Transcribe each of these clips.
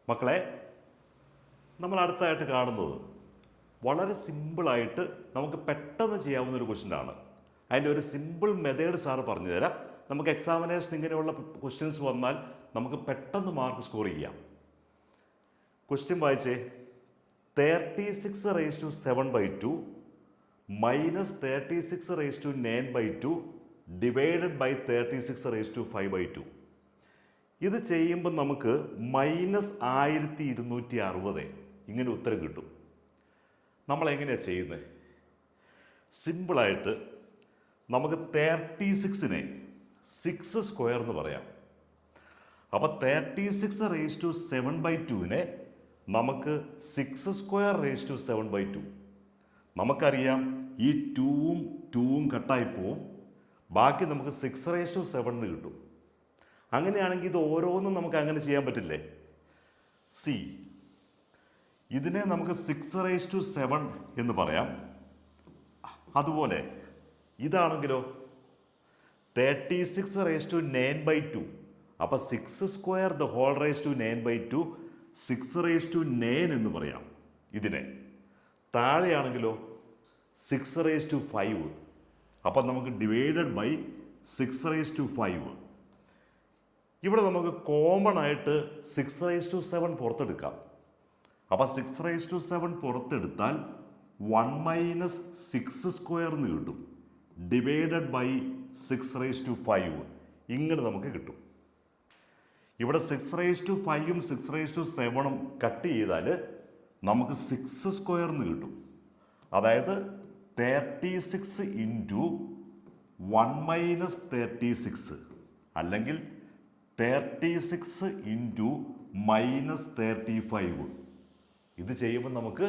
മക്കളെ, നമ്മൾ അടുത്തായിട്ട് കാണുന്നത് വളരെ സിമ്പിളായിട്ട് നമുക്ക് പെട്ടെന്ന് ചെയ്യാവുന്ന ഒരു ക്വസ്റ്റ്യനാണ്. അതിൻ്റെ ഒരു സിമ്പിൾ മെത്തേഡ് സാറ് പറഞ്ഞു തരാം. നമുക്ക് എക്സാമിനേഷൻ ഇങ്ങനെയുള്ള ക്വസ്റ്റ്യൻസ് വന്നാൽ നമുക്ക് പെട്ടെന്ന് മാർക്ക് സ്കോർ ചെയ്യാം. ക്വസ്റ്റ്യൻ വായിച്ചേ. 36⁻7/2 മൈനസ് 36⁻9/2 ഡിവൈഡഡ് ബൈ 36⁵5/2. ഇത് ചെയ്യുമ്പോൾ നമുക്ക് -1260 ഇങ്ങനെ ഉത്തരം കിട്ടും. നമ്മളെങ്ങനെയാണ് ചെയ്യുന്നത്? സിമ്പിളായിട്ട് നമുക്ക് 36നെ 6 സ്ക്വയർ എന്ന് പറയാം. അപ്പോൾ 36⁻7/2നെ നമുക്ക് 6 സ്ക്വയർ ⁻7/2. നമുക്കറിയാം ഈ 2ഉം കട്ടായി പോവും. ബാക്കി നമുക്ക് 6⁻7 എന്ന് കിട്ടും. അങ്ങനെയാണെങ്കിൽ ഇത് ഓരോന്നും നമുക്ക് അങ്ങനെ ചെയ്യാൻ പറ്റില്ലേ? സി, ഇതിനെ നമുക്ക് 6⁻7 എന്ന് പറയാം. അതുപോലെ ഇതാണെങ്കിലോ 36⁻9/2. അപ്പം 6 സ്ക്വയർ ⁻9/2 6⁻9 എന്ന് പറയാം ഇതിനെ. താഴെയാണെങ്കിലോ 6⁵5. അപ്പം നമുക്ക് ഡിവൈഡഡ് ബൈ 6⁵5. ഇവിടെ നമുക്ക് കോമൺ ആയിട്ട് 6⁻7 പുറത്തെടുക്കാം. അപ്പം 6⁻7 പുറത്തെടുത്താൽ 1 - 6 സ്ക്വയർ എന്ന് കിട്ടും. ഡിവൈഡഡ് ബൈ 6⁻5 ഇങ്ങനെ നമുക്ക് കിട്ടും. ഇവിടെ 6⁻5ഉം 6⁻7ഉം കട്ട് ചെയ്താൽ നമുക്ക് 6 സ്ക്വയർ എന്ന് കിട്ടും. അതായത് 36 × 1 - 36 അല്ലെങ്കിൽ 36 × -35. ഇത് ചെയ്യുമ്പോൾ നമുക്ക്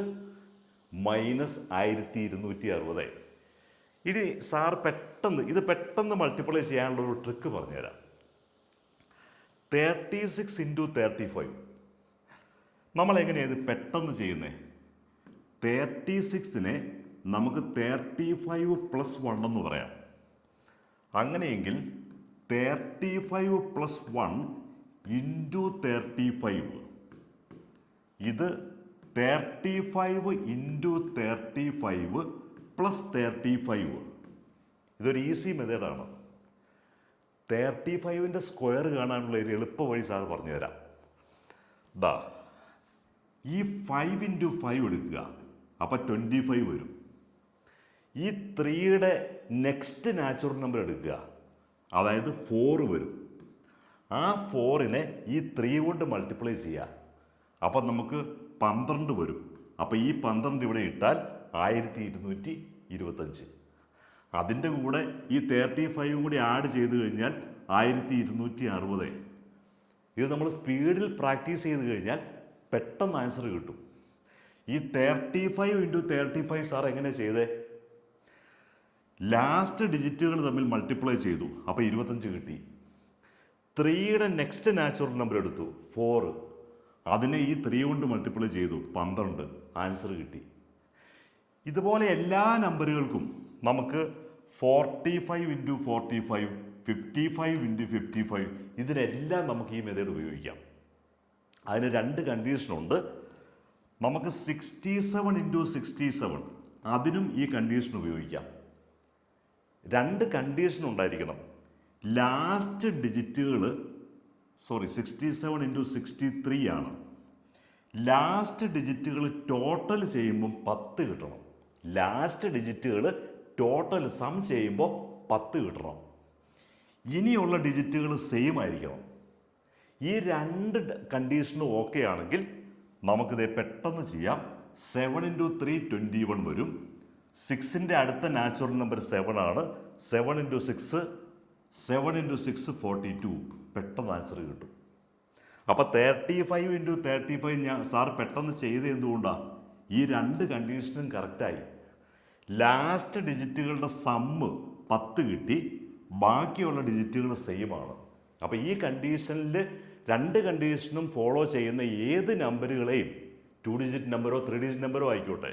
-1260. ഇനി സാർ പെട്ടെന്ന് മൾട്ടിപ്ലൈ ചെയ്യാനുള്ള ഒരു ട്രിക്ക് പറഞ്ഞുതരാം. 36 × 35 നമ്മളെങ്ങനെയാണ് ഇത് പെട്ടെന്ന് ചെയ്യുന്നത്? 36നെ നമുക്ക് 35 + 1 എന്ന് പറയാം. അങ്ങനെയെങ്കിൽ 35 + 1 × 35. ഇത് 35 × 35 + 35. ഇതൊരു ഈസി മെത്തേഡാണ്. 35ൻ്റെ സ്ക്വയർ കാണാനുള്ള ഒരു എളുപ്പ വഴി സാർ പറഞ്ഞു തരാം. ഈ 5 × 5 എടുക്കുക. അപ്പം 25 വരും. ഈ 3യുടെ നെക്സ്റ്റ് നാച്ചുറൽ നമ്പർ എടുക്കുക. അതായത് 4 വരും. ആ 4നെ ഈ 3 കൊണ്ട് മൾട്ടിപ്ലൈ ചെയ്യുക. അപ്പം നമുക്ക് 12 വരും. അപ്പം ഈ 12 ഇവിടെ ഇട്ടാൽ 1225. അതിൻ്റെ കൂടെ ഈ 35ഉം കൂടി ആഡ് ചെയ്ത് കഴിഞ്ഞാൽ 1260. ഇത് നമ്മൾ സ്പീഡിൽ പ്രാക്ടീസ് ചെയ്ത് കഴിഞ്ഞാൽ പെട്ടെന്ന് ആൻസർ കിട്ടും. ഈ 35 × 35 സാർ എങ്ങനെ ചെയ്തേ? ലാസ്റ്റ് ഡിജിറ്റുകൾ തമ്മിൽ മൾട്ടിപ്ലൈ ചെയ്തു. അപ്പോൾ 25 കിട്ടി. 3യുടെ നെക്സ്റ്റ് നാച്ചുറൽ നമ്പർ എടുത്തു 4. അതിനെ ഈ 3 കൊണ്ട് മൾട്ടിപ്ലൈ ചെയ്തു 12. ആൻസർ കിട്ടി. ഇതുപോലെ എല്ലാ നമ്പറുകൾക്കും നമുക്ക് 45 × 45, 55 × 55 ഇതിനെല്ലാം നമുക്ക് ഈ മെത്തേഡ് ഉപയോഗിക്കാം. അതിന് 2 കണ്ടീഷനുണ്ട്. നമുക്ക് 67 × 67 അതിനും ഈ കണ്ടീഷൻ ഉപയോഗിക്കാം. 2 കണ്ടീഷൻ ഉണ്ടായിരിക്കണം. ലാസ്റ്റ് ഡിജിറ്റുകൾ 67 × 63 ആണ്. ലാസ്റ്റ് ഡിജിറ്റുകൾ ടോട്ടൽ ചെയ്യുമ്പം 10 കിട്ടണം. ലാസ്റ്റ് ഡിജിറ്റുകൾ ടോട്ടൽ സം ചെയ്യുമ്പോൾ 10 കിട്ടണം. ഇനിയുള്ള ഡിജിറ്റുകൾ സെയിം ആയിരിക്കണം. ഈ 2 കണ്ടീഷനും ഓക്കെ ആണെങ്കിൽ നമുക്കിത് പെട്ടെന്ന് ചെയ്യാം. 7 × 3 21 വരും. 6ൻ്റെ അടുത്ത നാച്ചുറൽ നമ്പർ 7 ആണ്. 7 × 6 42. പെട്ടെന്ന് ആൻസർ കിട്ടും. അപ്പോൾ 35 × 35 സാർ പെട്ടെന്ന് ചെയ്ത് എന്തുകൊണ്ടാണ്? ഈ 2 കണ്ടീഷനും കറക്റ്റായി. ലാസ്റ്റ് ഡിജിറ്റുകളുടെ സമ്മ് 10 കിട്ടി. ബാക്കിയുള്ള ഡിജിറ്റുകൾ സെയിം ആണ്. അപ്പോൾ ഈ കണ്ടീഷനിൽ 2 കണ്ടീഷനും ഫോളോ ചെയ്യുന്ന ഏത് നമ്പറുകളെയും 2 ഡിജിറ്റ് നമ്പറോ 3 ഡിജിറ്റ് നമ്പറോ ആയിക്കോട്ടെ,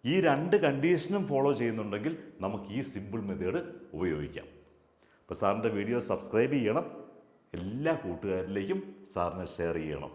ഈ 2 കണ്ടീഷനും ഫോളോ ചെയ്യുന്നുണ്ടെങ്കിൽ നമുക്ക് ഈ സിമ്പിൾ മെത്തേഡ് ഉപയോഗിക്കാം. അപ്പോൾ സാറിൻ്റെ വീഡിയോ സബ്സ്ക്രൈബ് ചെയ്യണം. എല്ലാ കൂട്ടുകാരിലേക്കും സാറിനെ ഷെയർ ചെയ്യണം.